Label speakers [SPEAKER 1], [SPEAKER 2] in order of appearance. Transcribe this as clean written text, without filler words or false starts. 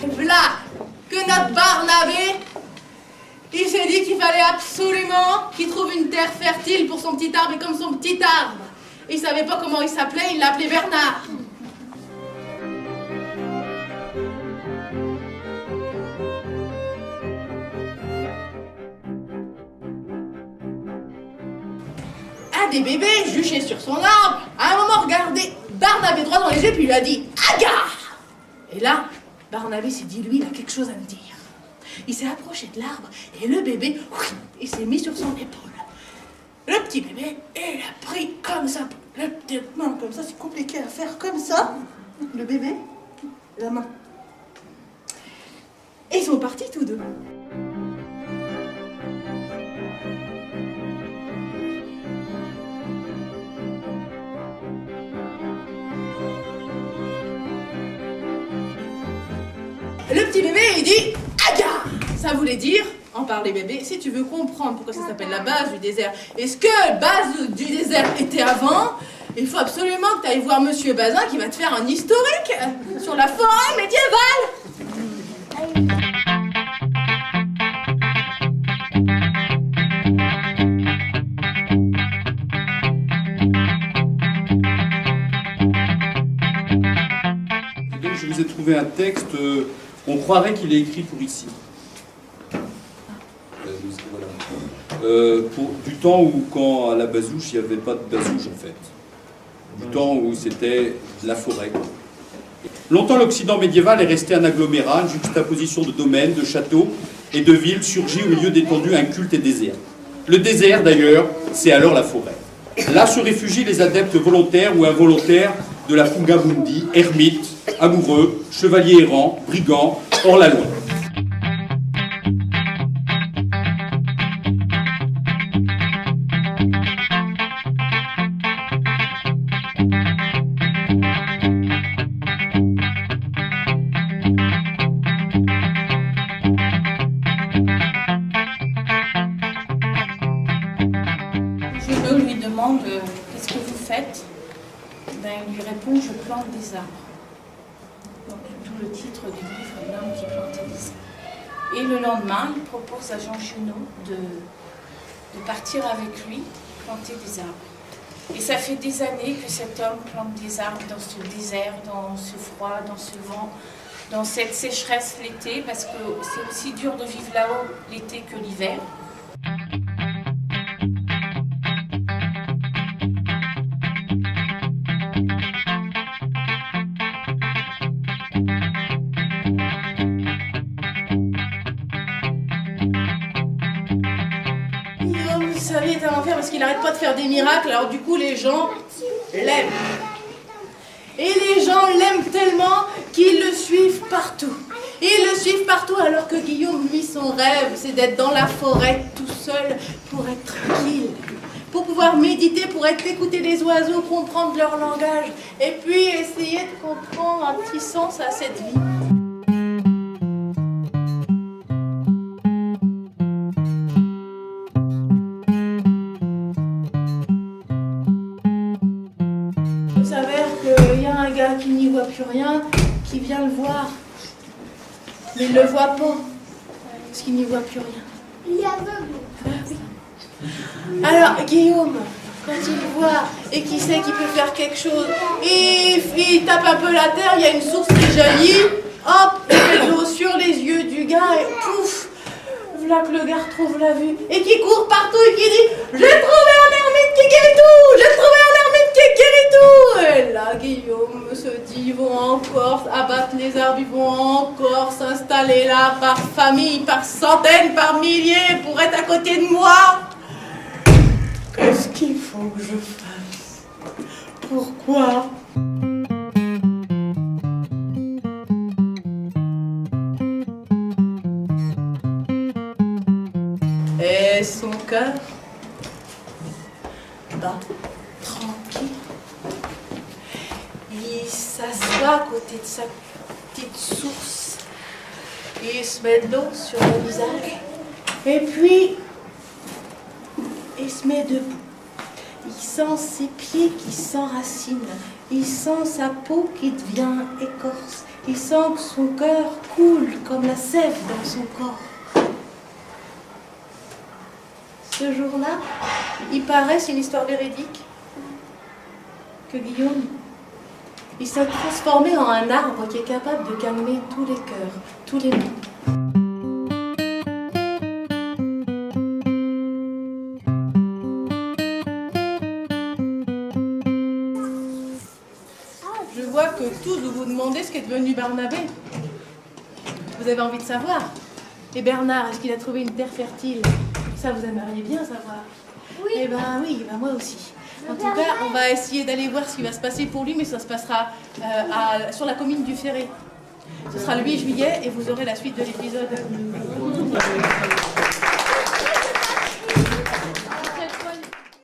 [SPEAKER 1] Et voilà que notre Barnabé, il s'est dit qu'il fallait absolument qu'il trouve une terre fertile pour son petit arbre, et comme son petit arbre, il savait pas comment il s'appelait, il l'appelait Bernard. Un des bébés, juché sur son arbre, à un moment regardé Barnabé droit dans les yeux, puis il lui a dit « Agar !» Et là, Barnabé s'est dit, lui, il a quelque chose à me dire. Il s'est approché de l'arbre, et le bébé, il s'est mis sur son épaule. Le petit bébé, il a pris comme ça, la petite main comme ça, c'est compliqué à faire comme ça. Le bébé, la main. Et ils sont partis tous deux. Le petit bébé, il dit « Aga !» Ça voulait dire, en parler bébé, si tu veux comprendre pourquoi ça s'appelle la base du désert, et ce que la base du désert était avant, il faut absolument que tu ailles voir Monsieur Bazin qui va te faire un historique sur la forêt médiévale.
[SPEAKER 2] Donc je vous ai trouvé un texte, on croirait qu'il est écrit pour ici. Du temps où, quand à la Bazouche, il n'y avait pas de Bazouche en fait. Du temps où c'était la forêt. Longtemps, l'Occident médiéval est resté un agglomérat, une juxtaposition de domaines, de châteaux et de villes surgit au milieu d'étendues incultes et désertes. Le désert, d'ailleurs, c'est alors la forêt. Là se réfugient les adeptes volontaires ou involontaires de la Fugamundi, ermites, amoureux, chevaliers errants, brigands, hors la loi.
[SPEAKER 3] Je lui demande qu'est-ce que vous faites? Ben, il lui répond je plante des arbres. Donc tout le titre du livre, l'homme qui plantait des arbres. Et le lendemain, il propose à Jean Chenot de partir avec lui planter des arbres. Et ça fait des années que cet homme plante des arbres dans ce désert, dans ce froid, dans ce vent, dans cette sécheresse l'été, parce que c'est aussi dur de vivre là-haut l'été que l'hiver.
[SPEAKER 1] Sa vie est un enfer parce qu'il n'arrête pas de faire des miracles, alors du coup les gens l'aiment. Et les gens l'aiment tellement qu'ils le suivent partout. Ils le suivent partout alors que Guillaume, lui, son rêve, c'est d'être dans la forêt tout seul pour être tranquille. Pour pouvoir méditer, pour écouter les oiseaux, comprendre leur langage. Et puis essayer de comprendre un petit sens à cette vie. Il s'avère qu'il y a un gars qui n'y voit plus rien, qui vient le voir. Mais il ne le voit pas, parce qu'il n'y voit plus rien.
[SPEAKER 4] Il est aveugle.
[SPEAKER 1] Ah oui. Alors, Guillaume, quand il le voit et qu'il sait qu'il peut faire quelque chose, il tape un peu la terre, il y a une source qui jaillit, hop, il met de l'eau sur les yeux du gars et pouf, voilà que le gars retrouve la vue et qui court partout et qui dit « J'ai trouvé un ermite qui guérit tout! J'ai trouvé un ermite qui guérit tout !» Et là, Guillaume se dit « Ils vont encore abattre les arbres, ils vont encore s'installer là par famille, par centaines, par milliers pour être à côté de moi. Qu'est-ce qu'il faut que je fasse? Pourquoi ?» Et son cœur bat tranquille. Il s'assoit à côté de sa petite source. Il se met de l'eau sur le visage. Et puis, il se met debout. Il sent ses pieds qui s'enracinent. Il sent sa peau qui devient écorce. Il sent que son cœur coule comme la sève dans son corps. Ce jour-là, il paraît, c'est une histoire véridique, que Guillaume, il s'est transformé en un arbre qui est capable de calmer tous les cœurs, tous les maux. Je vois que tous vous vous demandez ce qu'est devenu Barnabé. Vous avez envie de savoir. Et Bernard, est-ce qu'il a trouvé une terre fertile? Ça, vous aimeriez bien savoir.
[SPEAKER 4] Oui.
[SPEAKER 1] Eh ben oui, ben moi aussi. En tout cas, on va essayer d'aller voir ce qui va se passer pour lui, mais ça se passera sur la commune du Ferré. Ce sera le 8 juillet et vous aurez la suite de l'épisode.